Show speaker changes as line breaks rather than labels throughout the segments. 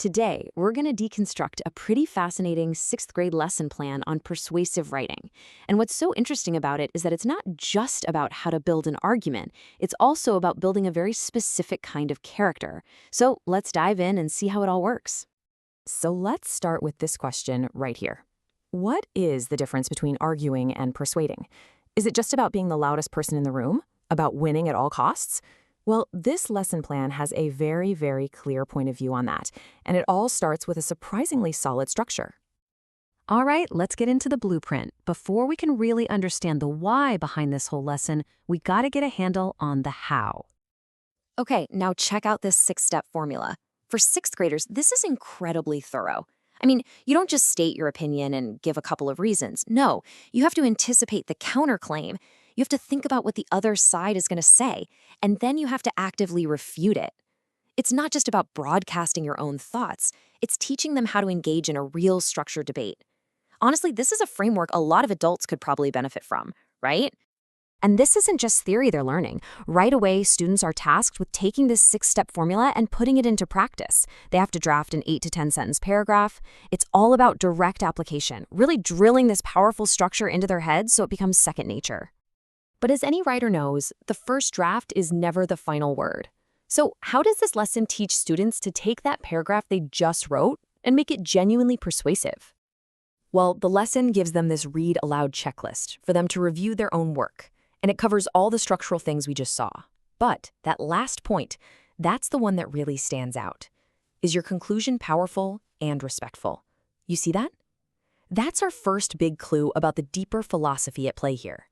Today, we're going to deconstruct a pretty fascinating sixth grade lesson plan on persuasive writing. And what's so interesting about it is that it's not just about how to build an argument, it's also about building a very specific kind of character. So let's dive in and see how it all works. So let's start with this question right here. What is the difference between arguing and persuading? Is it just about being the loudest person in the room? About winning at all costs? Well, this lesson plan has a very, very clear point of view on that, and it all starts with a surprisingly solid structure. All right, let's get into the blueprint. Before we can really understand the why behind this whole lesson, we gotta get a handle on the how. Okay, now check out this 6-step formula. For sixth graders, this is incredibly thorough. I mean, you don't just state your opinion and give a couple of reasons. No, you have to anticipate the counterclaim. You have to think about what the other side is going to say, and then you have to actively refute it. It's not just about broadcasting your own thoughts. It's teaching them how to engage in a real structured debate. Honestly, this is a framework a lot of adults could probably benefit from, right? And this isn't just theory they're learning. Right away, students are tasked with taking this 6-step formula and putting it into practice. They have to draft an 8 to 10 sentence paragraph. It's all about direct application, really drilling this powerful structure into their heads so it becomes second nature. But as any writer knows, the first draft is never the final word. So how does this lesson teach students to take that paragraph they just wrote and make it genuinely persuasive? Well, the lesson gives them this read aloud checklist for them to review their own work. And it covers all the structural things we just saw. But that last point, that's the one that really stands out. Is your conclusion powerful and respectful? You see that? That's our first big clue about the deeper philosophy at play here.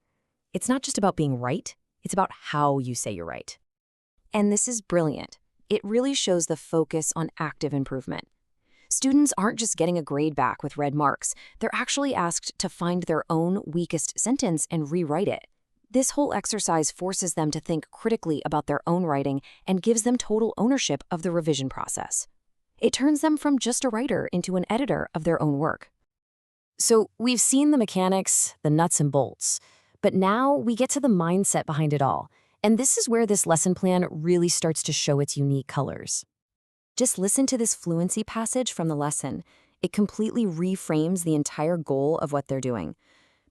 It's not just about being right, it's about how you say you're right. And this is brilliant. It really shows the focus on active improvement. Students aren't just getting a grade back with red marks, they're actually asked to find their own weakest sentence and rewrite it. This whole exercise forces them to think critically about their own writing and gives them total ownership of the revision process. It turns them from just a writer into an editor of their own work. So we've seen the mechanics, the nuts and bolts, but now we get to the mindset behind it all. And this is where this lesson plan really starts to show its unique colors. Just listen to this fluency passage from the lesson. It completely reframes the entire goal of what they're doing.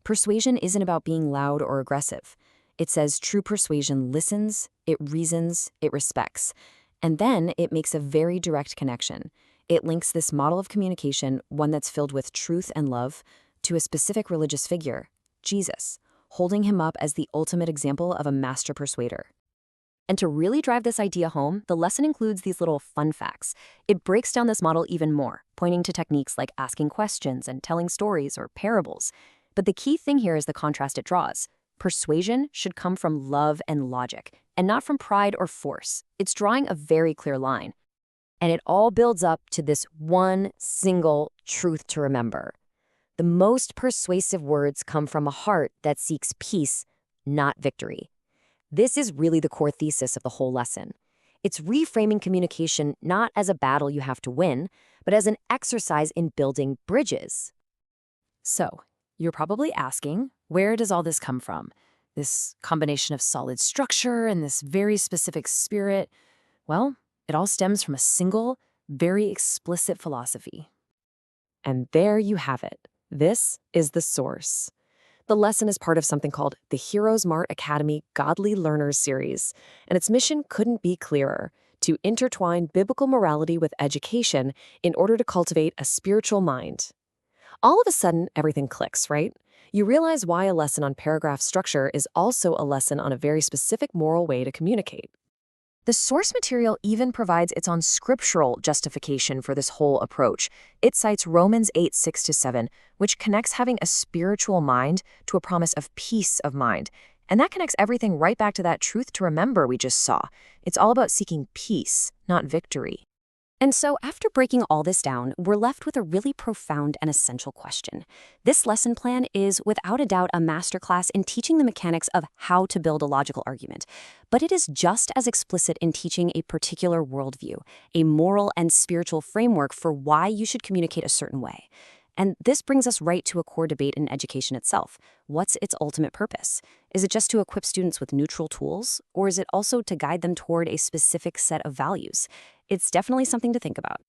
Persuasion isn't about being loud or aggressive. It says true persuasion listens, it reasons, it respects. And then it makes a very direct connection. It links this model of communication, one that's filled with truth and love, to a specific religious figure, Jesus, holding him up as the ultimate example of a master persuader. And to really drive this idea home, the lesson includes these little fun facts. It breaks down this model even more, pointing to techniques like asking questions and telling stories or parables. But the key thing here is the contrast it draws. Persuasion should come from love and logic, and not from pride or force. It's drawing a very clear line. And it all builds up to this one single truth to remember. The most persuasive words come from a heart that seeks peace, not victory. This is really the core thesis of the whole lesson. It's reframing communication not as a battle you have to win, but as an exercise in building bridges. So, you're probably asking, where does all this come from? This combination of solid structure and this very specific spirit? Well, it all stems from a single, very explicit philosophy. And there you have it. This is the source. The lesson is part of something called the HeroesMart Academy Godly Learners series, and its mission couldn't be clearer: to intertwine biblical morality with education in order to cultivate a spiritual mind. All of a sudden, everything clicks, right? You realize why a lesson on paragraph structure is also a lesson on a very specific moral way to communicate. The source material even provides its own scriptural justification for this whole approach. It cites Romans 8:6-7, which connects having a spiritual mind to a promise of peace of mind. And that connects everything right back to that truth to remember we just saw. It's all about seeking peace, not victory. And so after breaking all this down, we're left with a really profound and essential question. This lesson plan is without a doubt a masterclass in teaching the mechanics of how to build a logical argument, but it is just as explicit in teaching a particular worldview, a moral and spiritual framework for why you should communicate a certain way. And this brings us right to a core debate in education itself. What's its ultimate purpose? Is it just to equip students with neutral tools, or is it also to guide them toward a specific set of values? It's definitely something to think about.